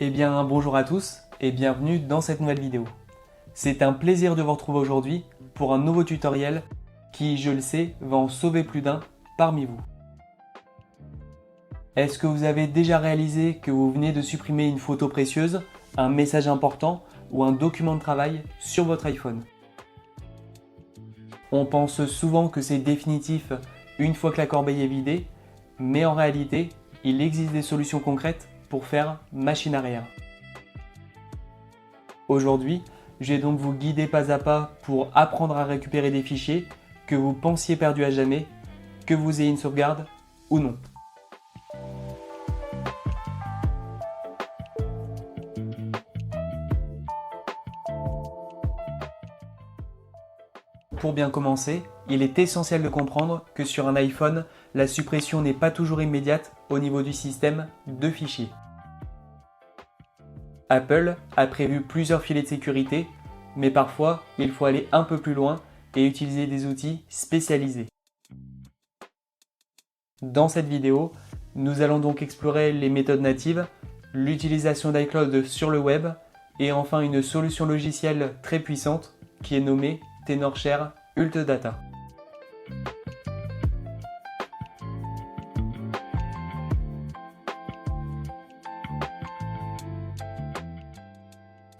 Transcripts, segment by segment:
Eh bien bonjour à tous et bienvenue dans cette nouvelle vidéo. C'est un plaisir de vous retrouver aujourd'hui pour un nouveau tutoriel qui, je le sais, va en sauver plus d'un parmi vous. Est-ce que vous avez déjà réalisé que vous venez de supprimer une photo précieuse, un message important ou un document de travail sur votre iPhone? On pense souvent que c'est définitif une fois que la corbeille est vidée, mais en réalité, il existe des solutions concrètes pour faire machine arrière. Aujourd'hui, je vais donc vous guider pas à pas pour apprendre à récupérer des fichiers que vous pensiez perdus à jamais, que vous ayez une sauvegarde ou non. Pour bien commencer, il est essentiel de comprendre que sur un iPhone, la suppression n'est pas toujours immédiate au niveau du système de fichiers. Apple a prévu plusieurs filets de sécurité, mais parfois il faut aller un peu plus loin et utiliser des outils spécialisés. Dans cette vidéo, nous allons donc explorer les méthodes natives, l'utilisation d'iCloud sur le web et enfin une solution logicielle très puissante qui est nommée Tenorshare Ultdata.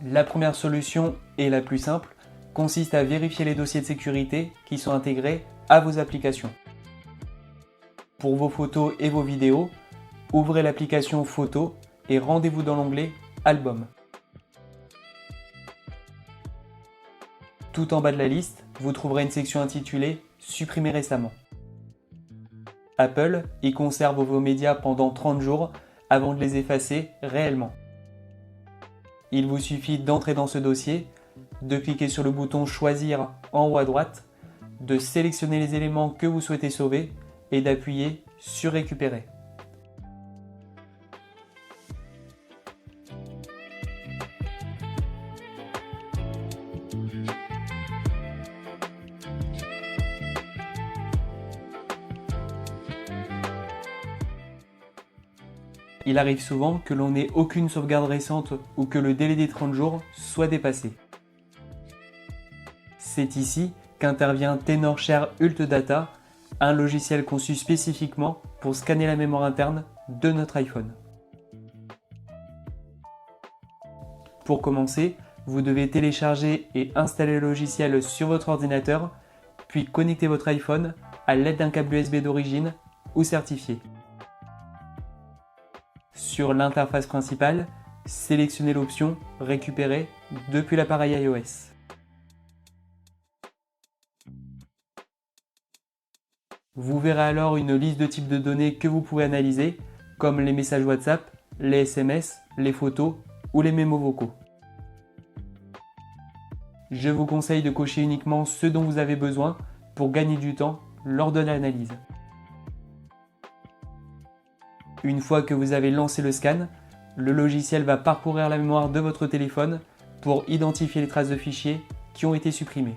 La première solution et la plus simple consiste à vérifier les dossiers de sécurité qui sont intégrés à vos applications. Pour vos photos et vos vidéos, ouvrez l'application Photos et rendez-vous dans l'onglet Album. Tout en bas de la liste, vous trouverez une section intitulée Supprimés récemment. Apple y conserve vos médias pendant 30 jours avant de les effacer réellement. Il vous suffit d'entrer dans ce dossier, de cliquer sur le bouton Choisir en haut à droite, de sélectionner les éléments que vous souhaitez sauver et d'appuyer sur Récupérer. Il arrive souvent que l'on n'ait aucune sauvegarde récente ou que le délai des 30 jours soit dépassé. C'est ici qu'intervient Tenorshare Ultdata, un logiciel conçu spécifiquement pour scanner la mémoire interne de notre iPhone. Pour commencer, vous devez télécharger et installer le logiciel sur votre ordinateur, puis connecter votre iPhone à l'aide d'un câble USB d'origine ou certifié. Sur l'interface principale, sélectionnez l'option Récupérer depuis l'appareil iOS. Vous verrez alors une liste de types de données que vous pouvez analyser, comme les messages WhatsApp, les SMS, les photos ou les mémos vocaux. Je vous conseille de cocher uniquement ce dont vous avez besoin pour gagner du temps lors de l'analyse. Une fois que vous avez lancé le scan, le logiciel va parcourir la mémoire de votre téléphone pour identifier les traces de fichiers qui ont été supprimés.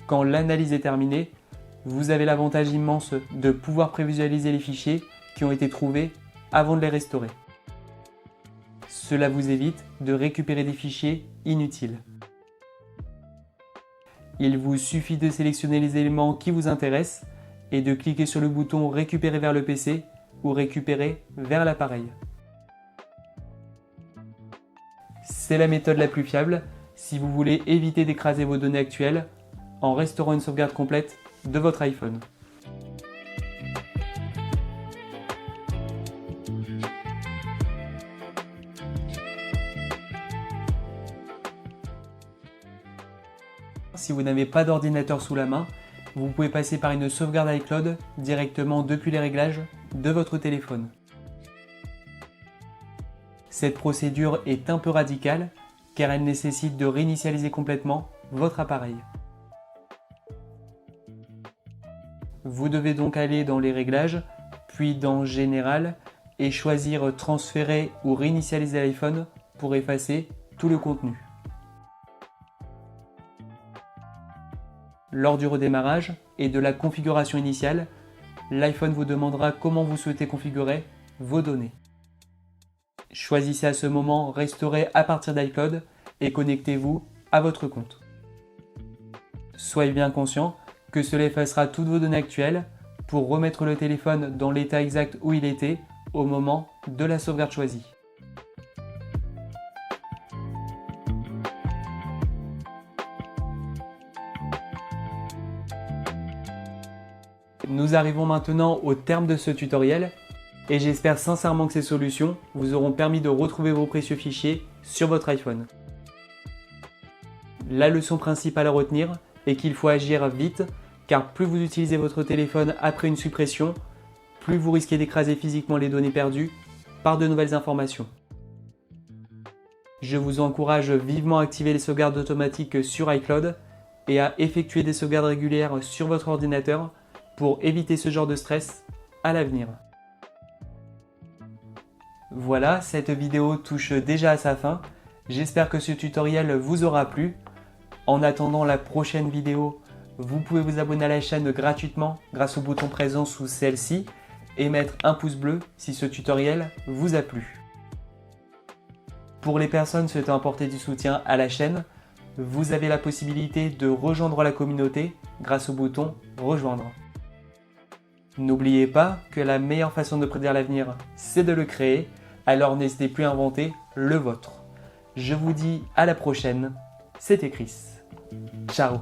Quand l'analyse est terminée, vous avez l'avantage immense de pouvoir prévisualiser les fichiers qui ont été trouvés avant de les restaurer. Cela vous évite de récupérer des fichiers inutiles. Il vous suffit de sélectionner les éléments qui vous intéressent et de cliquer sur le bouton Récupérer vers le PC ou Récupérer vers l'appareil. C'est la méthode la plus fiable si vous voulez éviter d'écraser vos données actuelles en restaurant une sauvegarde complète de votre iPhone. Si vous n'avez pas d'ordinateur sous la main, vous pouvez passer par une sauvegarde iCloud directement depuis les réglages de votre téléphone. Cette procédure est un peu radicale car elle nécessite de réinitialiser complètement votre appareil. Vous devez donc aller dans les réglages, puis dans Général et choisir Transférer ou réinitialiser l'iPhone pour effacer tout le contenu. Lors du redémarrage et de la configuration initiale, l'iPhone vous demandera comment vous souhaitez configurer vos données. Choisissez à ce moment Restaurer à partir d'iCloud et connectez-vous à votre compte. Soyez bien conscient que cela effacera toutes vos données actuelles pour remettre le téléphone dans l'état exact où il était au moment de la sauvegarde choisie. Nous arrivons maintenant au terme de ce tutoriel et j'espère sincèrement que ces solutions vous auront permis de retrouver vos précieux fichiers sur votre iPhone. La leçon principale à retenir est qu'il faut agir vite car plus vous utilisez votre téléphone après une suppression, plus vous risquez d'écraser physiquement les données perdues par de nouvelles informations. Je vous encourage vivement à activer les sauvegardes automatiques sur iCloud et à effectuer des sauvegardes régulières sur votre ordinateur pour éviter ce genre de stress à l'avenir. Voilà, cette vidéo touche déjà à sa fin. J'espère que ce tutoriel vous aura plu. En attendant la prochaine vidéo, vous pouvez vous abonner à la chaîne gratuitement grâce au bouton présent sous celle-ci et mettre un pouce bleu si ce tutoriel vous a plu. Pour les personnes souhaitant apporter du soutien à la chaîne, vous avez la possibilité de rejoindre la communauté grâce au bouton Rejoindre. N'oubliez pas que la meilleure façon de prédire l'avenir, c'est de le créer, alors n'hésitez plus à inventer le vôtre. Je vous dis à la prochaine, c'était Chris. Ciao.